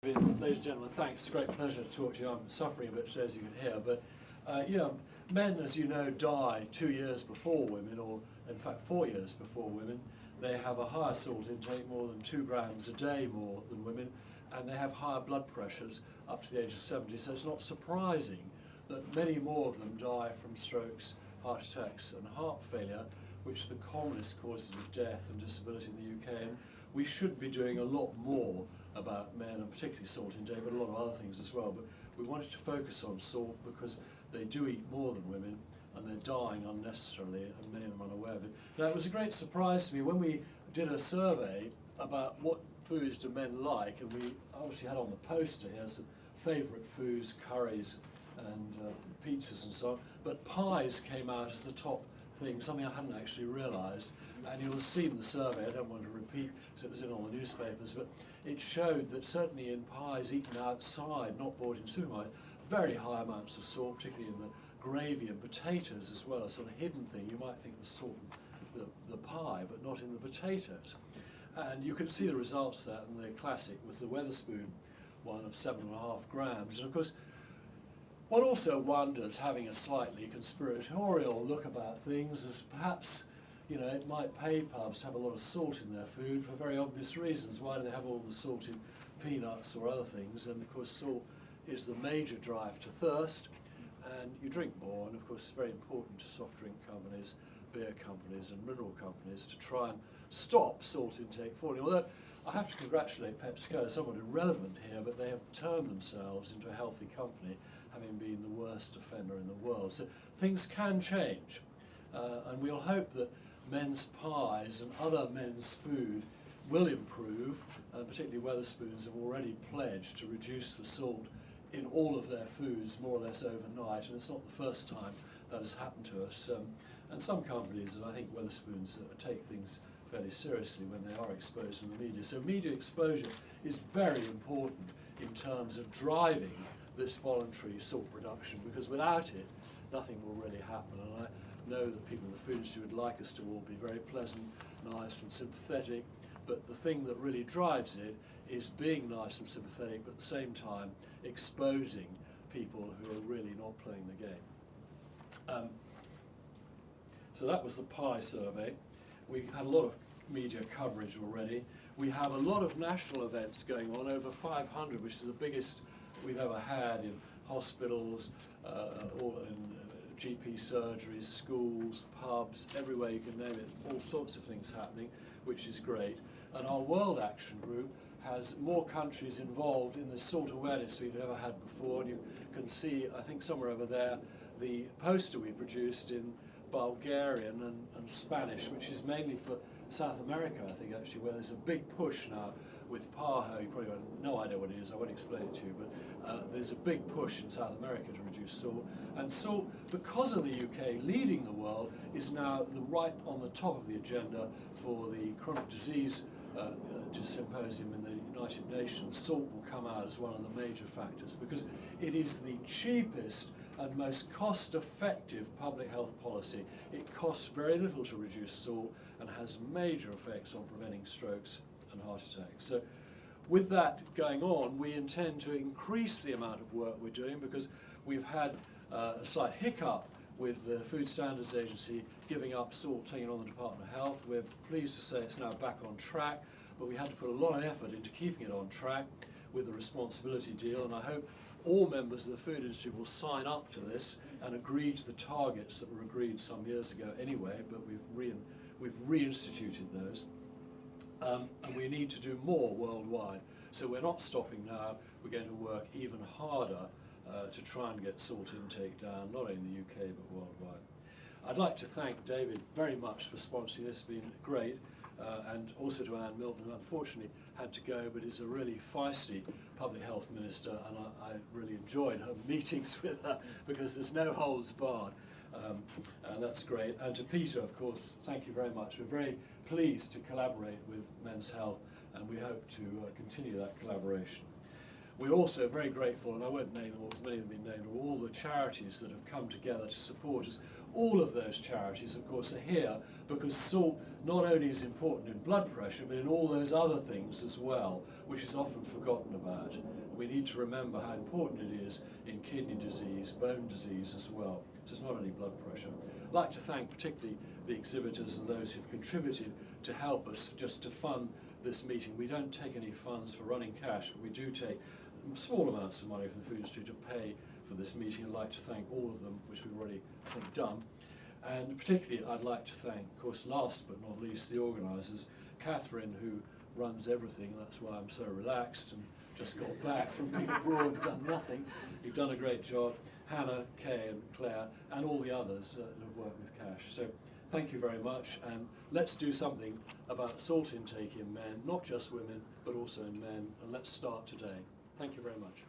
Ladies and gentlemen, thanks. It's a great pleasure to talk to you. I'm suffering a bit today, as you can hear, but men, as you know, die 2 years before women, or in fact 4 years before women. They have a higher salt intake, more than 2 grams a day more than women, and they have higher blood pressures up to the age of 70. So it's not surprising that many more of them die from strokes, heart attacks and heart failure, which are the commonest causes of death and disability in the UK. And we should be doing a lot more about men, and particularly salt intake, but a lot of other things as well. But we wanted to focus on salt because they do eat more than women, and they're dying unnecessarily, and many of them are unaware of it. Now, it was a great surprise to me when we did a survey about what foods do men like, and we obviously had on the poster here some favourite foods, curries and pizzas and so on, but pies came out as the top thing, something I hadn't actually realised. And you'll have seen the survey, I don't want to repeat because it was in all the newspapers, but it showed that certainly in pies eaten outside, not bought in supermarkets, very high amounts of salt, particularly in the gravy and potatoes as well, a sort of hidden thing. You might think the salt in the pie, but not in the potatoes. And you can see the results there, and the classic was the Wetherspoon one of 7.5 grams. And of course, one also wonders, having a slightly conspiratorial look about things, as perhaps, you know, it might pay pubs to have a lot of salt in their food for very obvious reasons. Why do they have all the salt in peanuts or other things? And of course, salt is the major drive to thirst, and you drink more. And of course, it's very important to soft drink companies, beer companies and mineral companies to try and stop salt intake falling. Although I have to congratulate PepsiCo, somewhat irrelevant here, but they have turned themselves into a healthy company, having been the worst offender in the world. So things can change, and we'll hope that men's pies and other men's food will improve, and particularly Wetherspoons have already pledged to reduce the salt in all of their foods more or less overnight, and it's not the first time that has happened to us. And some companies, and I think Wetherspoons, take things fairly seriously when they are exposed in the media. So media exposure is very important in terms of driving this voluntary salt reduction, because without it, nothing will really happen. And I know that people in the food industry would like us to all be very pleasant, nice and sympathetic, but the thing that really drives it is being nice and sympathetic, but at the same time exposing people who are really not playing the game. So that was the pie survey. We had a lot of media coverage already. We have a lot of national events going on, over 500, which is the biggest we've ever had in hospitals, or in GP surgeries, schools, pubs, everywhere you can name it, all sorts of things happening, which is great. And our World Action Group has more countries involved in the salt awareness we've ever had before. And you can see, I think somewhere over there, the poster we produced in Bulgarian and Spanish, which is mainly for South America, I think, actually, where there's a big push now with PAHO. You probably have no idea what it is, I won't explain it to you, but there's a big push in South America to reduce salt. And salt, because of the UK leading the world, is now right on the top of the agenda for the chronic disease symposium in the United Nations. Salt will come out as one of the major factors because it is the cheapest and most cost-effective public health policy. It costs very little to reduce salt and has major effects on preventing strokes and heart attacks. So with that going on, we intend to increase the amount of work we're doing, because we've had a slight hiccup with the Food Standards Agency giving up salt, taking on the Department of Health. We're pleased to say it's now back on track, but we had to put a lot of effort into keeping it on track with the responsibility deal, and I hope all members of the food industry will sign up to this and agree to the targets that were agreed some years ago anyway, but we've reinstituted those. And we need to do more worldwide. So we're not stopping now, we're going to work even harder to try and get salt intake down, not only in the UK but worldwide. I'd like to thank David very much for sponsoring this. It's been great. And also to Anne Milton, who unfortunately had to go, but is a really feisty public health minister, and I really enjoyed her meetings with her because there's no holds barred, and that's great. And to Peter, of course, thank you very much. We're very pleased to collaborate with Men's Health, and we hope to continue that collaboration. We're also very grateful, and I won't name them all, as many have been named, all the charities that have come together to support us. All of those charities, of course, are here because salt not only is important in blood pressure, but in all those other things as well, which is often forgotten about. We need to remember how important it is in kidney disease, bone disease as well. So it's not only blood pressure. I'd like to thank particularly the exhibitors and those who've contributed to help us just to fund this meeting. We don't take any funds for running cash, but we do take small amounts of money from the food industry to pay for this meeting. I'd like to thank all of them, which we've already, I think, done. And particularly I'd like to thank, of course, last but not least, the organisers, Catherine, who runs everything. That's why I'm so relaxed and just got back from being abroad and done nothing. You've done a great job. Hannah, Kay and Claire, and all the others that have worked with cash. So thank you very much, and let's do something about salt intake in men, not just women, but also in men, and let's start today. Thank you very much.